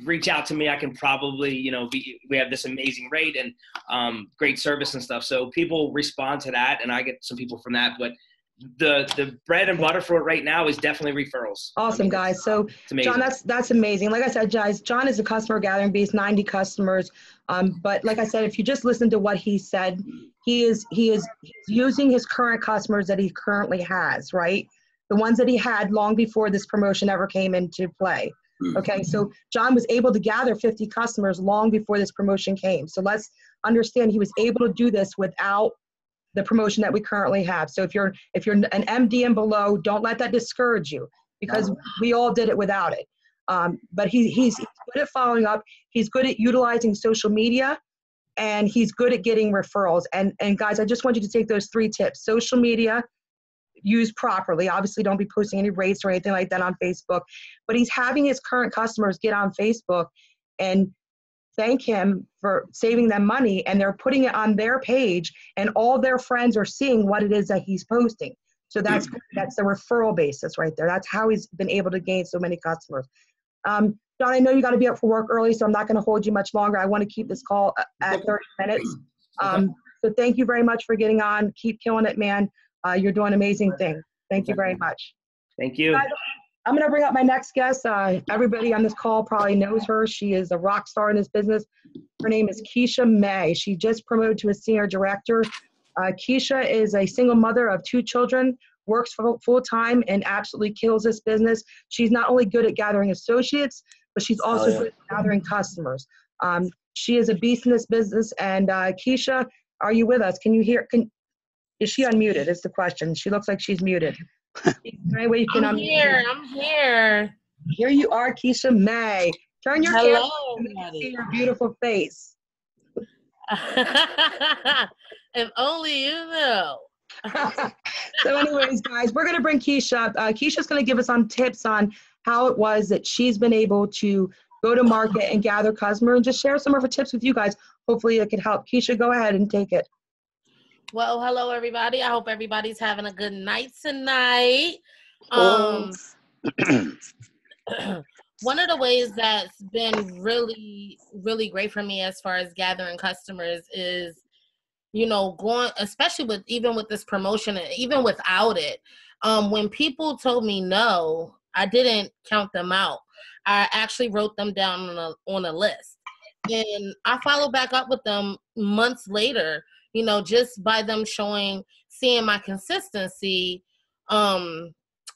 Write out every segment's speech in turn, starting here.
reach out to me. I can probably, we have this amazing rate and great service and stuff. So people respond to that, and I get some people from that. But the bread and butter for it right now is definitely referrals. Awesome, guys. So John, that's amazing. Like I said, guys, John is a customer gathering beast, 90 customers. But like I said, if you just listen to what he said, he's using his current customers that he currently has, right? The ones that he had long before this promotion ever came into play. Okay, so John was able to gather 50 customers long before this promotion came. So let's understand he was able to do this without the promotion that we currently have. So if you're an MD and below, don't let that discourage you, because we all did it without it. But he's good at following up. He's good at utilizing social media, and he's good at getting referrals. And guys, I just want you to take those 3 tips. Social media, use properly. Obviously, don't be posting any rates or anything like that on Facebook. But he's having his current customers get on Facebook and thank him for saving them money, and they're putting it on their page, and all their friends are seeing what it is that he's posting. So that's the referral basis right there. That's how he's been able to gain so many customers. John, I know you got to be up for work early, so I'm not going to hold you much longer. I want to keep this call at 30 minutes. So thank you very much for getting on. Keep killing it, man. You're doing an amazing thing. Thank you very much. Thank you. I'm going to bring up my next guest. Everybody on this call probably knows her. She is a rock star in this business. Her name is Kiesha Mae. She just promoted to a senior director. Kiesha is a single mother of 2 children, works full-time, and absolutely kills this business. She's not only good at gathering associates, but she's also good at gathering customers. She is a beast in this business. And Kiesha, are you with us? Can you hear? Is she unmuted? Is the question. She looks like she's muted. Any way you can I'm here. Here you are, Kiesha Mae. Turn your camera so we can see your beautiful face. If only you know. So anyways, guys, we're going to bring Kiesha up. Keisha's going to give us some tips on how it was that she's been able to go to market and gather customers, and just share some of her tips with you guys. Hopefully it could help. Kiesha, go ahead and take it. Well, hello, everybody. I hope everybody's having a good night tonight. One of the ways that's been really, really great for me as far as gathering customers is, going, especially even with this promotion and even without it, when people told me no, I didn't count them out. I actually wrote them down on a list. And I followed back up with them months later, just by them seeing my consistency.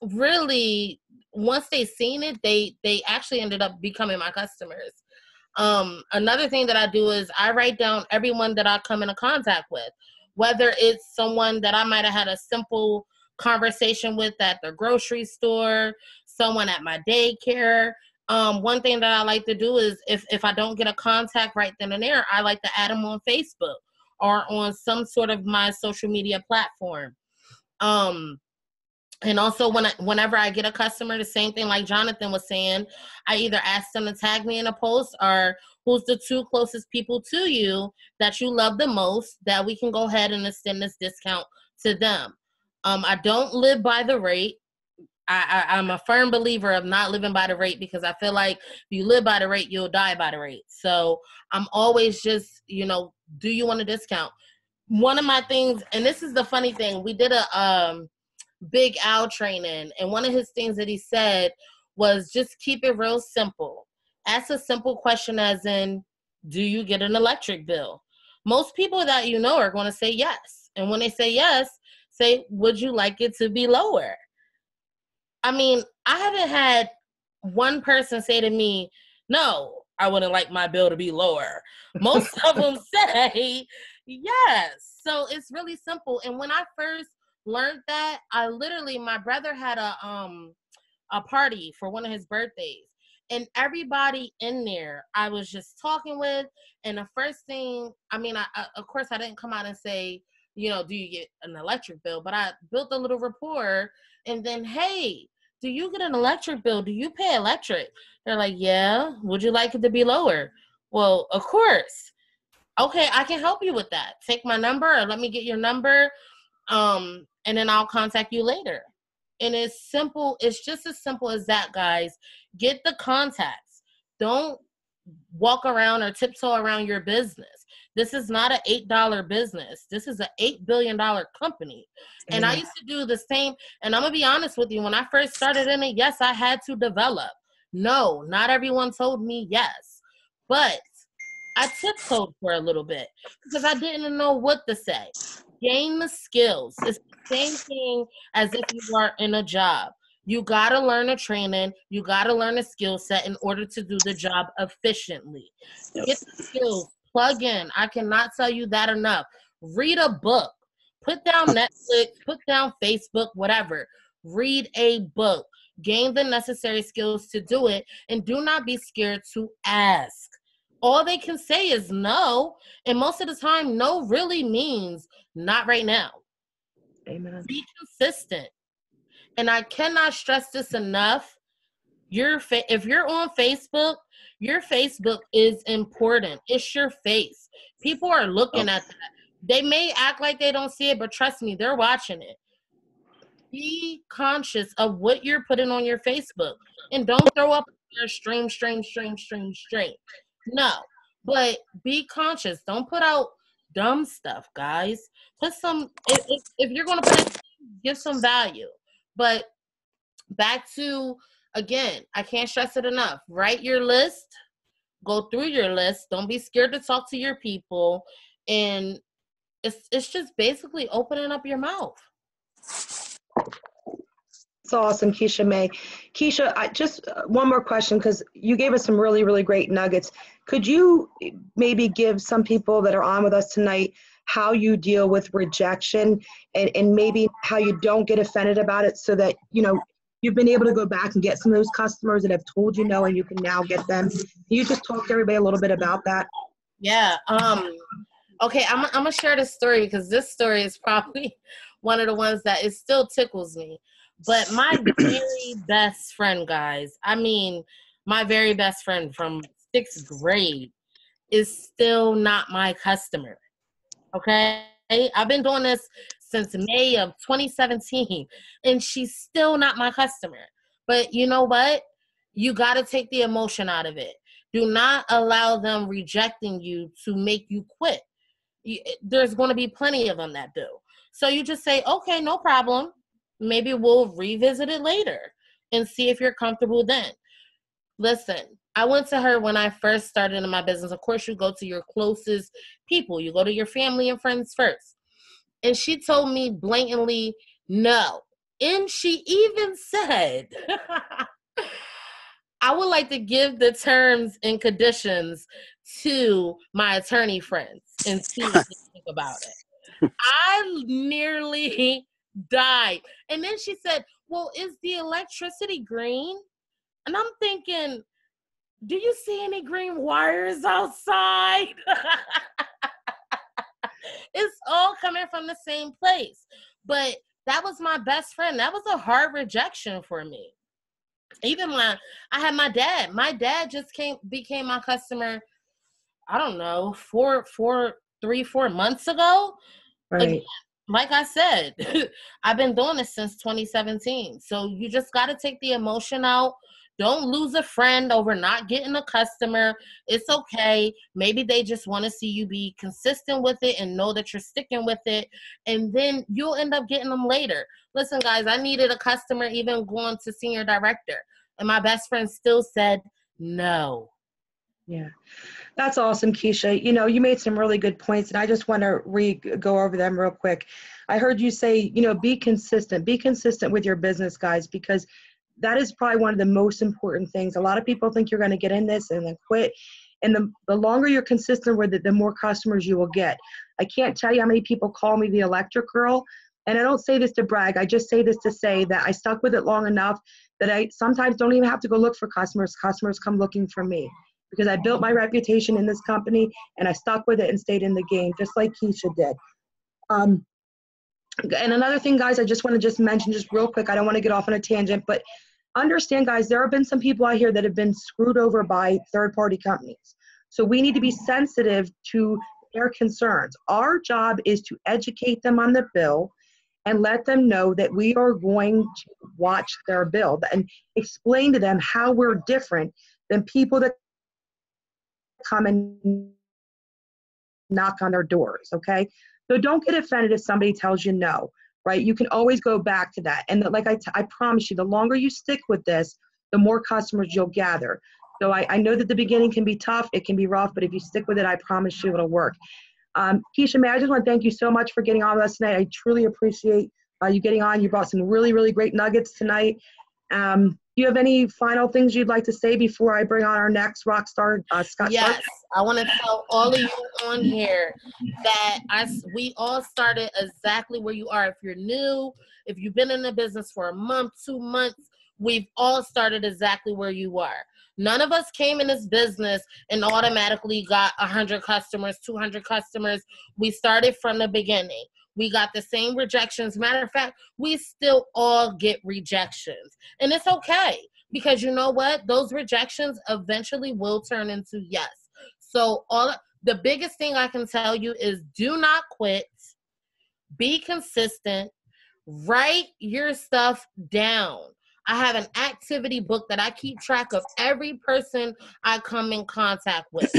Really, once they seen it, they actually ended up becoming my customers. Another thing that I do is I write down everyone that I come into contact with, whether it's someone that I might have had a simple conversation with at the grocery store, someone at my daycare. One thing that I like to do is if I don't get a contact right then and there, I like to add them on Facebook or on some sort of my social media platform. And also whenever I get a customer, the same thing like Jonathan was saying, I either ask them to tag me in a post, or who's the 2 closest people to you that you love the most that we can go ahead and extend this discount to them. I don't live by the rate. I'm a firm believer of not living by the rate, because I feel like if you live by the rate, you'll die by the rate. So I'm always just, do you want a discount? One of my things, and this is the funny thing, we did a Big Al training, and one of his things that he said was just keep it real simple. Ask a simple question as in, do you get an electric bill? Most people that are going to say yes. And when they say yes, say, would you like it to be lower? I mean, I haven't had one person say to me, no, I wouldn't like my bill to be lower. Most of them say yes. So it's really simple. And when I first learned that, my brother had a party for one of his birthdays, and everybody in there I was just talking with, and the first thing, of course I didn't come out and say, do you get an electric bill? But I built a little rapport, and then, hey, do you get an electric bill? Do you pay electric? They're like, yeah. Would you like it to be lower? Well, of course. Okay, I can help you with that. Take my number, or let me get your number, and then I'll contact you later. And it's simple. It's just as simple as that, guys. Get the contacts. don't walk around or tiptoe around your business. This is not an $8 business. This is an $8 billion company. And I used to do the same. And I'm going to be honest with you. When I first started in it, yes, I had to develop. No, not everyone told me yes. But I tiptoed for a little bit because I didn't know what to say. Gain the skills. It's the same thing as if you are in a job. You got to learn a training. You got to learn a skill set in order to do the job efficiently. Get the skills. Plug in. I cannot tell you that enough. Read a book. Put down Netflix. Put down Facebook, whatever. Read a book. Gain the necessary skills to do it. And do not be scared to ask. All they can say is no. And most of the time, no really means not right now. Amen. Be consistent. And I cannot stress this enough. If you're on Facebook, your Facebook is important. It's your face. People are looking at that. They may act like they don't see it, but trust me, they're watching it. Be conscious of what you're putting on your Facebook. And don't throw up your stream. No. But be conscious. Don't put out dumb stuff, guys. Put some, if you're going to put it, give some value. But back to, again, I can't stress it enough. Write your list. Go through your list. Don't be scared to talk to your people. And it's just basically opening up your mouth. It's awesome, Kiesha Mae. Kiesha, just one more question, because you gave us some really, really great nuggets. Could you maybe give some people that are on with us tonight how you deal with rejection and maybe how you don't get offended about it, so that, you know, you've been able to go back and get some of those customers that have told you no and you can now get them? Can you just talk to everybody a little bit about that? Yeah. Okay, I'm going to share this story because this story is probably one of the ones that it still tickles me. But my very best friend, guys, I mean, my very best friend from 6th grade is still not my customer. Okay? I've been doing this since May of 2017, and she's still not my customer. But you know what? You got to take the emotion out of it. Do not allow them rejecting you to make you quit. There's going to be plenty of them that do. So you just say, okay, no problem. Maybe we'll revisit it later and see if you're comfortable then. Listen, I went to her when I first started in my business. Of course, you go to your closest people. You go to your family and friends first. And she told me blatantly, no. And she even said, I would like to give the terms and conditions to my attorney friends and see what they think about it. I nearly died. And then she said, well, is the electricity green? And I'm thinking, do you see any green wires outside? It's all coming from the same place. But that was my best friend. That was a hard rejection for me. Even when I had my dad. My dad just became my customer, I don't know, 4 months ago. Right. Again, like I said, I've been doing this since 2017. So you just got to take the emotion out. Don't lose a friend over not getting a customer. It's okay. Maybe they just want to see you be consistent with it and know that you're sticking with it. And then you'll end up getting them later. Listen, guys, I needed a customer even going to senior director. And my best friend still said no. Yeah. That's awesome, Kiesha. You know, you made some really good points, and I just want to go over them real quick. I heard you say, you know, be consistent. Be consistent with your business, guys, because that is probably one of the most important things. A lot of people think you're going to get in this and then quit. And the longer you're consistent with it, the more customers you will get. I can't tell you how many people call me the electric girl. And I don't say this to brag. I just say this to say that I stuck with it long enough that I sometimes don't even have to go look for customers. Customers come looking for me because I built my reputation in this company and I stuck with it and stayed in the game, just like Kiesha did. And another thing, guys, I just want to mention just real quick. I don't want to get off on a tangent, but understand, guys, there have been some people out here that have been screwed over by third-party companies. So we need to be sensitive to their concerns. Our job is to educate them on the bill and let them know that we are going to watch their bill and explain to them how we're different than people that come and knock on their doors, okay? So don't get offended if somebody tells you no, right? You can always go back to that. And like I promise you, the longer you stick with this, the more customers you'll gather. So I know that the beginning can be tough, it can be rough, but if you stick with it, I promise you it'll work. Kiesha Mae, I just want to thank you so much for getting on with us tonight. I truly appreciate you getting on. You brought some really, really great nuggets tonight. Do you have any final things you'd like to say before I bring on our next rock star, Scott Sharp? Yes, I want to tell all of you on here that we all started exactly where you are. If you're new, if you've been in the business for a month, 2 months, we've all started exactly where you are. None of us came in this business and automatically got 100 customers, 200 customers. We started from the beginning. We got the same rejections. Matter of fact, we still all get rejections. And it's okay, because you know what? Those rejections eventually will turn into yes. So the biggest thing I can tell you is do not quit. Be consistent. Write your stuff down. I have an activity book that I keep track of every person I come in contact with.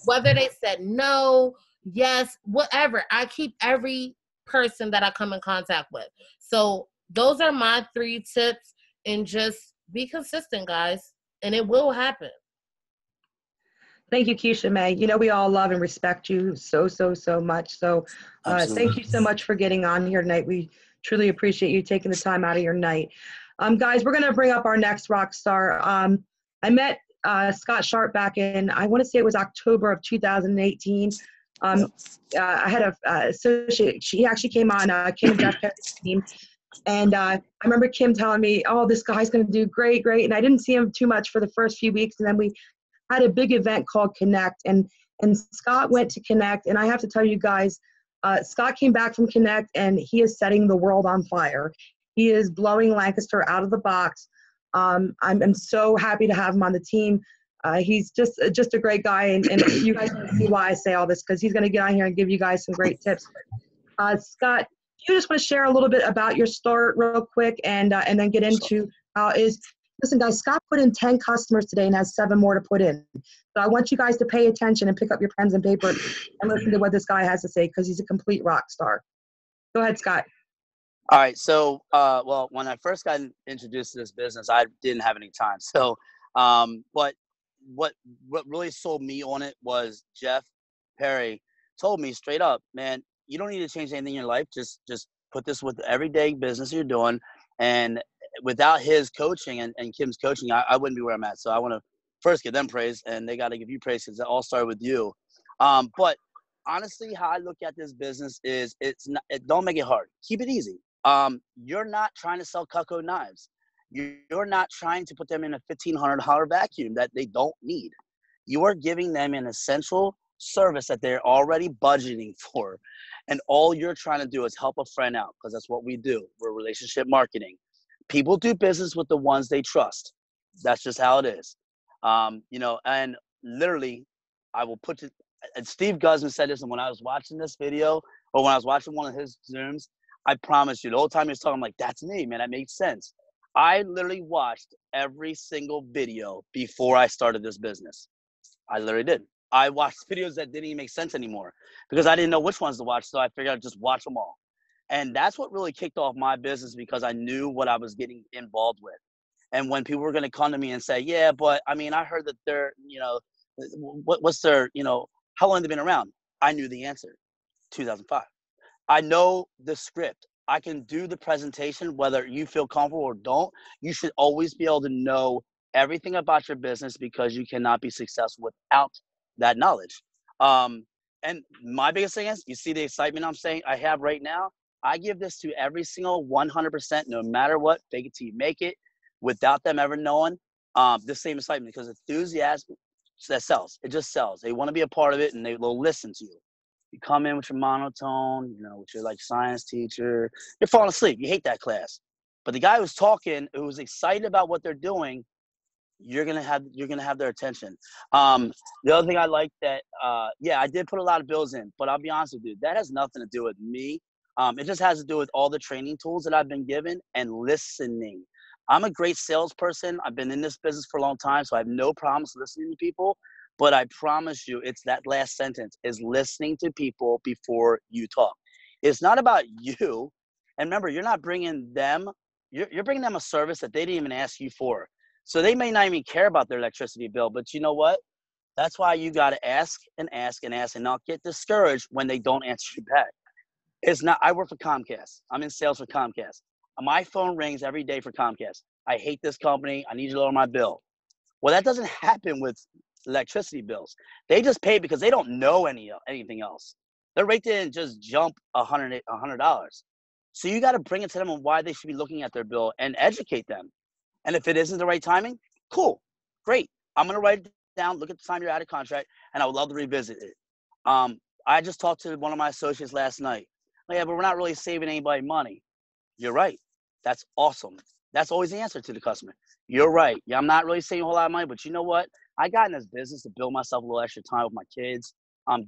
Whether they said no, yes, whatever. I keep every person that I come in contact with. So those are my 3 tips, and just be consistent, guys, and it will happen. Thank you, Kiesha Mae. You know, we all love and respect you so, so, so much. So thank you so much for getting on here tonight. We truly appreciate you taking the time out of your night. Guys, we're going to bring up our next rock star. I met Scott Sharp back in, I want to say it was October of 2018. I had a associate, she actually came on Kim and Jeff Perry's team. And I remember Kim telling me, oh, this guy's going to do great, great. And I didn't see him too much for the first few weeks. And then we had a big event called Connect. And Scott went to Connect. And I have to tell you guys, Scott came back from Connect and he is setting the world on fire. He is blowing Lancaster out of the box. I'm so happy to have him on the team. He's just a great guy, and you guys can see why I say all this, because he's going to get on here and give you guys some great tips. Scott, do you just want to share a little bit about your start real quick, and then get into how is. Listen, guys, Scott put in 10 customers today and has 7 more to put in. So I want you guys to pay attention and pick up your pens and paper and listen to what this guy has to say, because he's a complete rock star. Go ahead, Scott. All right. So, well, when I first got introduced to this business, I didn't have any time. So, but what really sold me on it was Jeff Perry told me straight up, man, you don't need to change anything in your life. Just put this with everyday business you're doing. And without his coaching and Kim's coaching, I wouldn't be where I'm at. So I want to first give them praise, and they got to give you praise because it all started with you. But honestly, how I look at this business is don't make it hard. Keep it easy. You're not trying to sell Cutco knives. You're not trying to put them in a $1,500 vacuum that they don't need. You are giving them an essential service that they're already budgeting for. And all you're trying to do is help a friend out, because that's what we do. We're relationship marketing. People do business with the ones they trust. That's just how it is. And literally, I will put it, and Steve Guzman said this, and when I was watching this video, or when I was watching one of his Zooms, I promise you, the whole time he was talking, I'm like, that's me, man. That makes sense. I literally watched every single video before I started this business. I literally did. I watched videos that didn't even make sense anymore because I didn't know which ones to watch, so I figured I'd just watch them all. And that's what really kicked off my business, because I knew what I was getting involved with. And when people were going to come to me and say, yeah, but I mean, I heard that they're, what's their, how long have they been around? I knew the answer, 2005. I know the script. I can do the presentation, whether you feel comfortable or don't. You should always be able to know everything about your business, because you cannot be successful without that knowledge. And my biggest thing is, you see the excitement I'm saying I have right now. I give this to every single 100%, no matter what, fake it till you make it, without them ever knowing. The same excitement, because enthusiasm, that sells. It just sells. They want to be a part of it, and they'll listen to you. You come in with your monotone, with your science teacher, you're falling asleep. You hate that class. But the guy who's talking, who's excited about what they're doing, you're gonna have their attention. The other thing I like that, I did put a lot of bills in, but I'll be honest with you, that has nothing to do with me. It just has to do with all the training tools that I've been given and listening. I'm a great salesperson. I've been in this business for a long time, so I have no problems listening to people. But I promise you, it's that last sentence is listening to people before you talk. It's not about you. And remember, you're not bringing them, you're bringing them a service that they didn't even ask you for. So they may not even care about their electricity bill, but you know what? That's why you got to ask and ask and ask and not get discouraged when they don't answer you back. It's not, I work for Comcast. I'm in sales for Comcast. My phone rings every day for Comcast. I hate this company. I need you to lower my bill. Well, that doesn't happen with electricity bills. They just pay because they don't know anything else. Their rate didn't just jump $100. So you got to bring it to them on why they should be looking at their bill and educate them. And if it isn't the right timing, cool, great. I'm going to write it down, look at the time you're out of contract, and I would love to revisit it. I just talked to one of my associates last night. Oh, yeah, but we're not really saving anybody money. You're right. That's awesome. That's always the answer to the customer. You're right. Yeah, I'm not really saving a whole lot of money, but you know what? I got in this business to build myself a little extra time with my kids.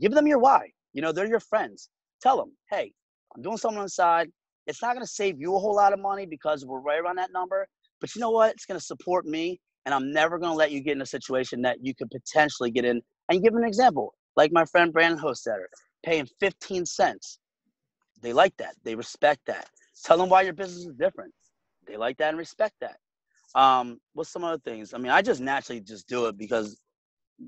Give them your why. You know, they're your friends. Tell them, hey, I'm doing something on the side. It's not going to save you a whole lot of money because we're right around that number. But you know what? It's going to support me, and I'm never going to let you get in a situation that you could potentially get in. And give them an example. Like my friend Brandon Hostetter, paying 15 cents. They like that. They respect that. Tell them why your business is different. They like that and respect that. What's some other things? I mean, I just naturally just do it because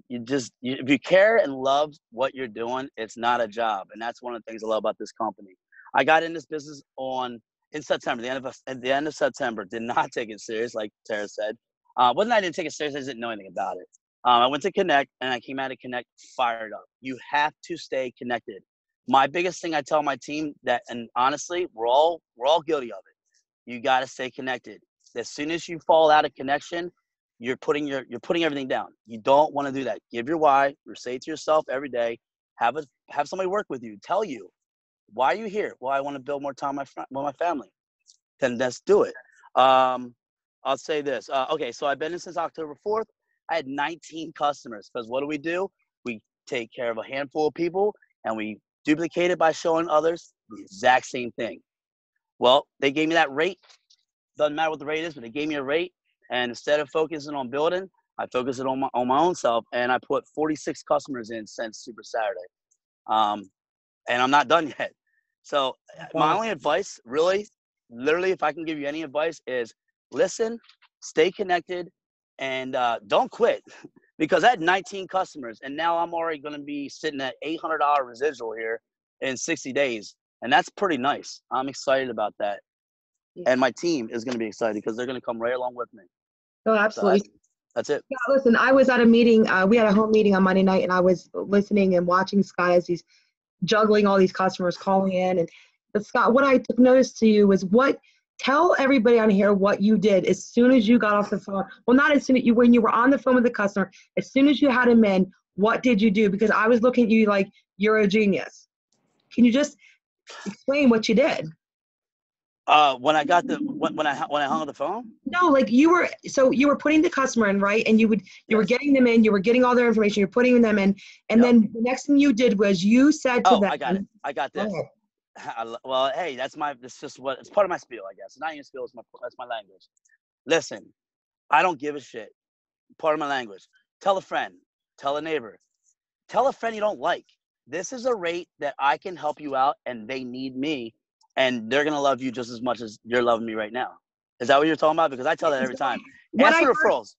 if you care and love what you're doing, it's not a job. And that's one of the things I love about this company. I got in this business in September, at the end of September, did not take it serious, like Tara said. Wasn't I didn't take it serious, I just didn't know anything about it. I went to Connect, and I came out of Connect fired up. You have to stay connected. My biggest thing I tell my team that, and honestly, we're all guilty of it. You got to stay connected. As soon as you fall out of connection, you're putting everything down. You don't want to do that. Give your why. Or say it to yourself every day. Have somebody work with you. Tell you, why are you here? Well, I want to build more time with my family. Then let's do it. I'll say this. Okay, so I've been in since October 4th. I had 19 customers because what do? We take care of a handful of people, and we duplicate it by showing others the exact same thing. Well, they gave me that rate. Doesn't matter what the rate is, but they gave me a rate. And instead of focusing on building, I focused it on my own self. And I put 46 customers in since Super Saturday. And I'm not done yet. So my only advice, really, literally, if I can give you any advice, is listen, stay connected, and don't quit. Because I had 19 customers, and now I'm already going to be sitting at $800 residual here in 60 days. And that's pretty nice. I'm excited about that. Yeah. And my team is going to be excited because they're going to come right along with me. Oh, absolutely. So that's it. Yeah, listen, I was at a meeting. We had a home meeting on Monday night, and I was listening and watching Scott as he's juggling all these customers calling in. But Scott, what I took notice to you was tell everybody on here what you did as soon as you got off the phone. Well, not as soon as when you were on the phone with the customer, as soon as you had him in, what did you do? Because I was looking at you like you're a genius. Can you just explain what you did? When I hung up the phone? No, like you were putting the customer in, right? And you were getting them in, you were getting all their information, you're putting them in, and then the next thing you did was you said to them. I got this. Well, hey, it's part of my spiel, I guess. Not even spiel, that's my language. Listen, I don't give a shit. Part of my language. Tell a friend, tell a neighbor, tell a friend you don't like. This is a rate that I can help you out, and they need me, and they're gonna love you just as much as you're loving me right now. Is that what you're talking about? Because I tell that every time. Ask for referrals.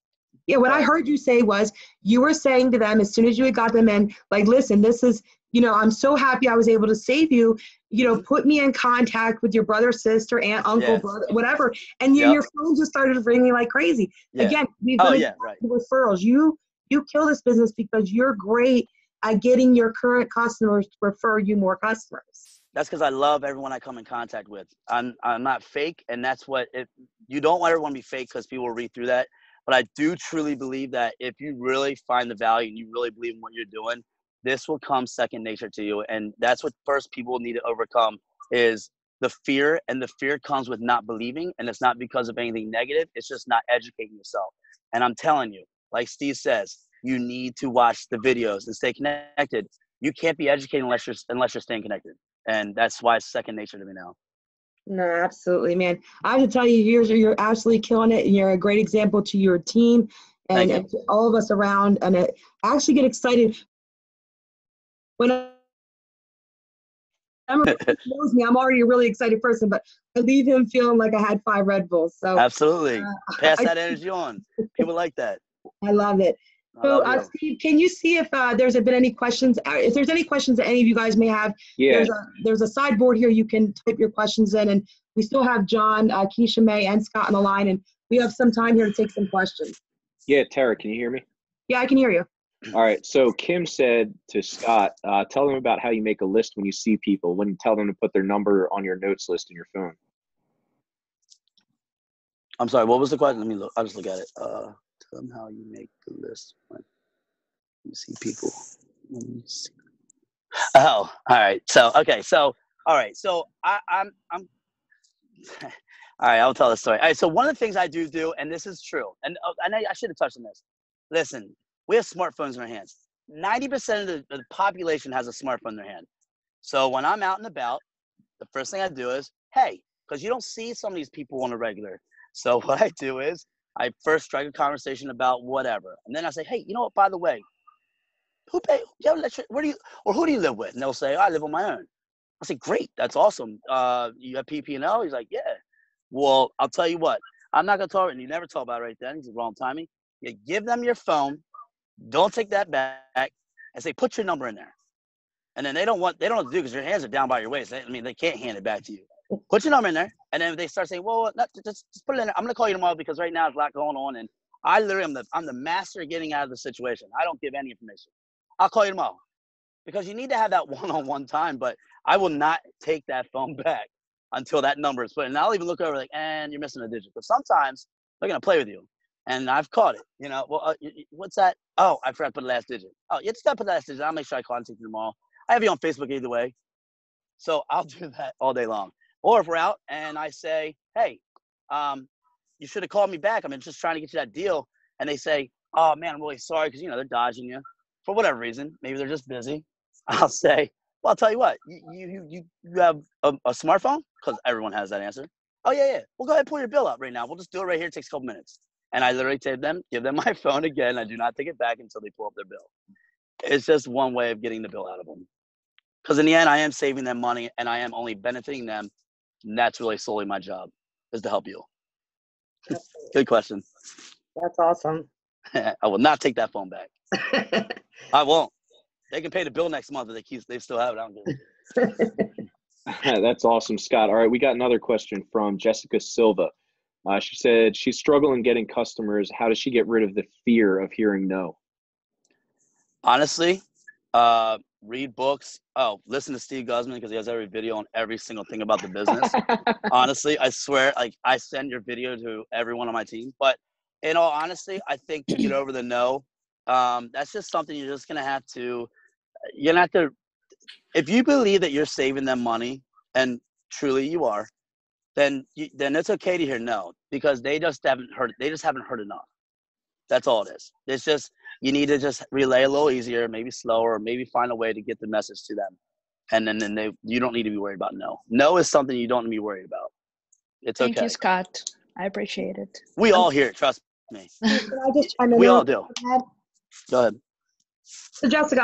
Yeah, what I heard you say was you were saying to them as soon as you had got them in, like, listen, this is, I'm so happy I was able to save you. Put me in contact with your brother, sister, aunt, uncle, brother, whatever. And your phone just started ringing like crazy. Yeah. Again, we've been referrals. You kill this business because you're great at getting your current customers to refer you more customers. That's because I love everyone I come in contact with. I'm not fake, and that's you don't want everyone to be fake because people will read through that. But I do truly believe that if you really find the value and you really believe in what you're doing, this will come second nature to you. And that's what first people need to overcome is the fear. And the fear comes with not believing. And it's not because of anything negative. It's just not educating yourself. And I'm telling you, like Steve says, you need to watch the videos and stay connected. You can't be educated unless you're staying connected. And that's why it's second nature to me now. No, absolutely, man. I have to tell you, you're absolutely killing it. And you're a great example to your team and to all of us around. And I actually get excited when knows me. I'm already a really excited person, but I leave him feeling like I had 5 Red Bulls. So absolutely, pass that energy on. People like that. I love it. So, Steve, can you see if there's been any questions? If there's any questions that any of you guys may have, there's a sideboard here. You can type your questions in, and we still have John, Kiesha Mae, and Scott on the line, and we have some time here to take some questions. Yeah, Tara, can you hear me? Yeah, I can hear you. All right. So Kim said to Scott, tell them about how you make a list when you see people, when you tell them to put their number on your notes list in your phone. I'm sorry, what was the question? Let me look. I'll just look at it. Tell them how you make the list when you see people. Let me see. Oh, all right. So, okay. So, all right. So I'm all right. I'll tell the story. All right. So one of the things I do, and this is true, and I should have touched on this. Listen, we have smartphones in our hands. 90% of the population has a smartphone in their hand. So when I'm out and about, the first thing I do is, hey, because you don't see some of these people on a regular. So what I do is I first strike a conversation about whatever. And then I say, hey, you know what, by the way, who do you live with? And they'll say, I live on my own. I say, great, that's awesome. You have PP&L? He's like, yeah. Well, I'll tell you what, I'm not going to talk, and you never talk about it right then. He's the wrong timing. You give them your phone, don't take that back, and say, put your number in there. And then they don't have to do it because your hands are down by your waist. They can't hand it back to you. Put your number in there. And then they start saying, well, just put it in there. I'm going to call you tomorrow because right now there's a lot going on. And I literally, I'm the master of getting out of the situation. I don't give any information. I'll call you tomorrow because you need to have that one-on-one time, but I will not take that phone back until that number is put in. And I'll even look over like, and you're missing a digit. But sometimes they're going to play with you. And I've caught it, well, what's that? Oh, I forgot to put the last digit. Oh, you just got to put the last digit. I'll make sure I contact you tomorrow. I have you on Facebook either way. So I'll do that all day long. Or if we're out and I say, hey, you should have called me back. I'm just trying to get you that deal. And they say, oh, man, I'm really sorry because, they're dodging you for whatever reason. Maybe they're just busy. I'll say, well, I'll tell you what, you have a smartphone? Because everyone has that answer. Oh, yeah. Well, go ahead and pull your bill up right now. We'll just do it right here. It takes a couple minutes. And I literally give them my phone again. I do not take it back until they pull up their bill. It's just one way of getting the bill out of them. Because in the end, I am saving them money and I am only benefiting them. And that's really solely my job, is to help you. Good question. That's awesome. I will not take that phone back. I won't. They can pay the bill next month if they still have it. I don't give it. That's awesome, Scott. All right, we got another question from Jessica Silva. She said she's struggling getting customers. How does she get rid of the fear of hearing no? Honestly, read books. Oh, listen to Steve Guzman because he has every video on every single thing about the business. Honestly, I swear, I send your video to everyone on my team. But in all honesty, I think to get over the no, that's just something you're just gonna have to. You're gonna have to. If you believe that you're saving them money, and truly you are, then it's okay to hear no because they just haven't heard enough. That's all it is. It's just you need to just relay a little easier, maybe slower, or maybe find a way to get the message to them, and then you don't need to be worried about no. No is something you don't need to be worried about. It's okay. Thank you, Scott. I appreciate it. We all hear it. Trust me. Can I just chime in? We all do. Go ahead. So Jessica,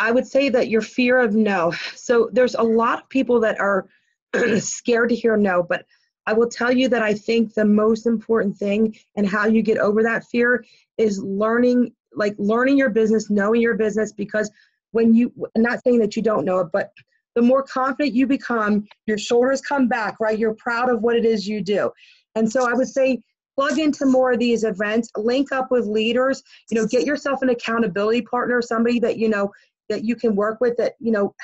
I would say that your fear of no. So there's a lot of people that are scared to hear no, but I will tell you that I think the most important thing and how you get over that fear is learning your business, knowing your business, because I'm not saying that you don't know it, but the more confident you become, your shoulders come back, right? You're proud of what it is you do. And so I would say plug into more of these events, link up with leaders, get yourself an accountability partner, somebody that, that you can work with that,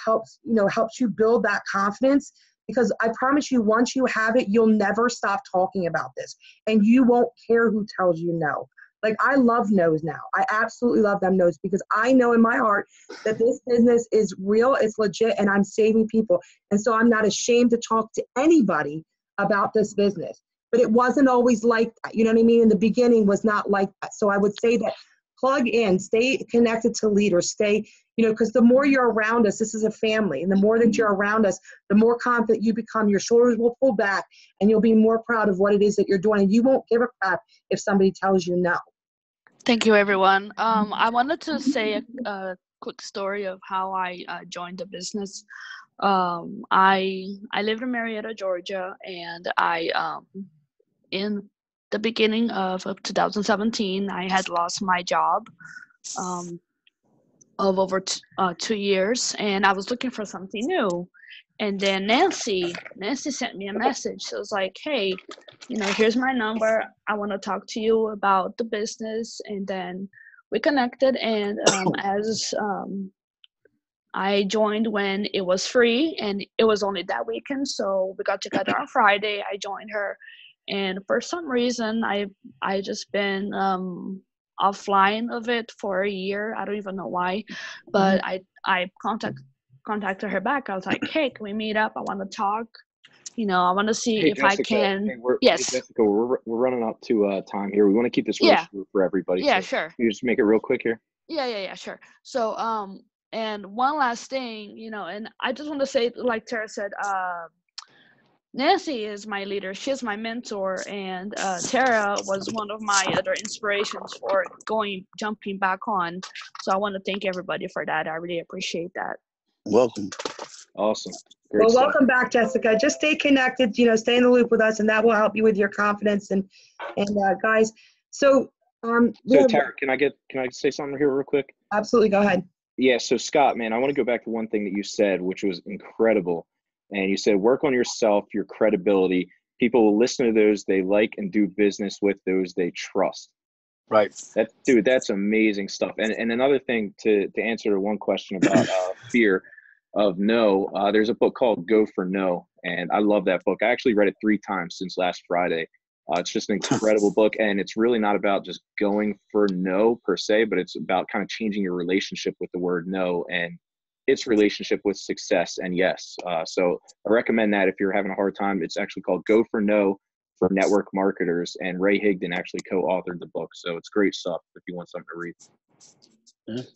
helps you build that confidence. Because I promise you, once you have it, you'll never stop talking about this. And you won't care who tells you no. Like, I love no's now. I absolutely love them no's because I know in my heart that this business is real, it's legit, and I'm saving people. And so I'm not ashamed to talk to anybody about this business. But it wasn't always like that. You know what I mean? In the beginning was not like that. So I would say that plug in, stay connected to leaders, because the more you're around us, this is a family, and the more that you're around us, the more confident you become, your shoulders will pull back, and you'll be more proud of what it is that you're doing, and you won't give a crap if somebody tells you no. Thank you, everyone. I wanted to say a quick story of how I joined the business. I lived in Marietta, Georgia, and in the beginning of 2017, I had lost my job of over 2 years, and I was looking for something new. And then Nancy sent me a message. So it was like, hey, here's my number. I want to talk to you about the business. And then we connected, and as I joined when it was free, and it was only that weekend. So we got together on Friday. I joined her, and for some reason, I just been offline of it for a year. I don't even know why, but I contacted her back. I was like, hey, can we meet up? I want to talk. I want to see if Jessica, I can. Yes. Hey, Jessica, we're running up to time here. We want to keep this really short for everybody. Yeah, so sure. Can you just make it real quick here? Yeah, sure. So, and one last thing, and I just want to say, like Tara said, Nancy is my leader. She's my mentor, and Tara was one of my other inspirations for jumping back on. So I want to thank everybody for that. I really appreciate that. Welcome. Awesome. Great Well, stuff. welcome back, Jessica. Just stay connected, stay in the loop with us, and that will help you with your confidence. And guys, so Tara, can I say something here real quick? Absolutely, go ahead. Yeah, so Scott, man, I want to go back to one thing that you said, which was incredible. And you said, work on yourself, your credibility. People will listen to those they like and do business with those they trust. Right. That's amazing stuff. And another thing to answer one question about fear of no, there's a book called Go for No. And I love that book. I actually read it 3 times since last Friday. It's just an incredible book. And it's really not about just going for no per se, but it's about kind of changing your relationship with the word no and its relationship with success and yes. So I recommend that if you're having a hard time. It's actually called Go for No for Network Marketers. And Ray Higdon actually co-authored the book. So it's great stuff if you want something to read. Mm-hmm.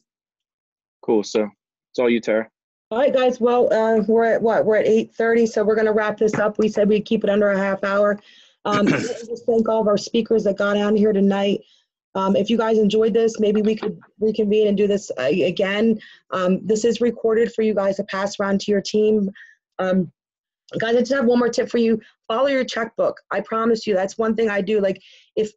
Cool. So it's all you, Tara. All right, guys. Well, we're at 8:30, so we're going to wrap this up. We said we'd keep it under a half hour. Just thank all of our speakers that got on here tonight. If you guys enjoyed this, maybe we could reconvene and do this again. This is recorded for you guys to pass around to your team. Guys, I just have one more tip for you. Follow your checkbook. I promise you, that's one thing I do. Like if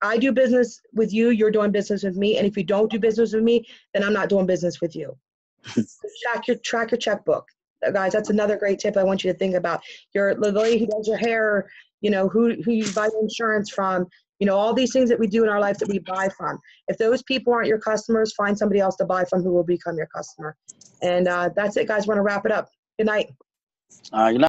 I do business with you, you're doing business with me. And if you don't do business with me, then I'm not doing business with you. Track your checkbook. Guys, that's another great tip I want you to think about. The lady who does your hair, who you buy your insurance from, all these things that we do in our life that we buy from. If those people aren't your customers, find somebody else to buy from who will become your customer. And that's it, guys. We're going to wrap it up. Good night. Good night.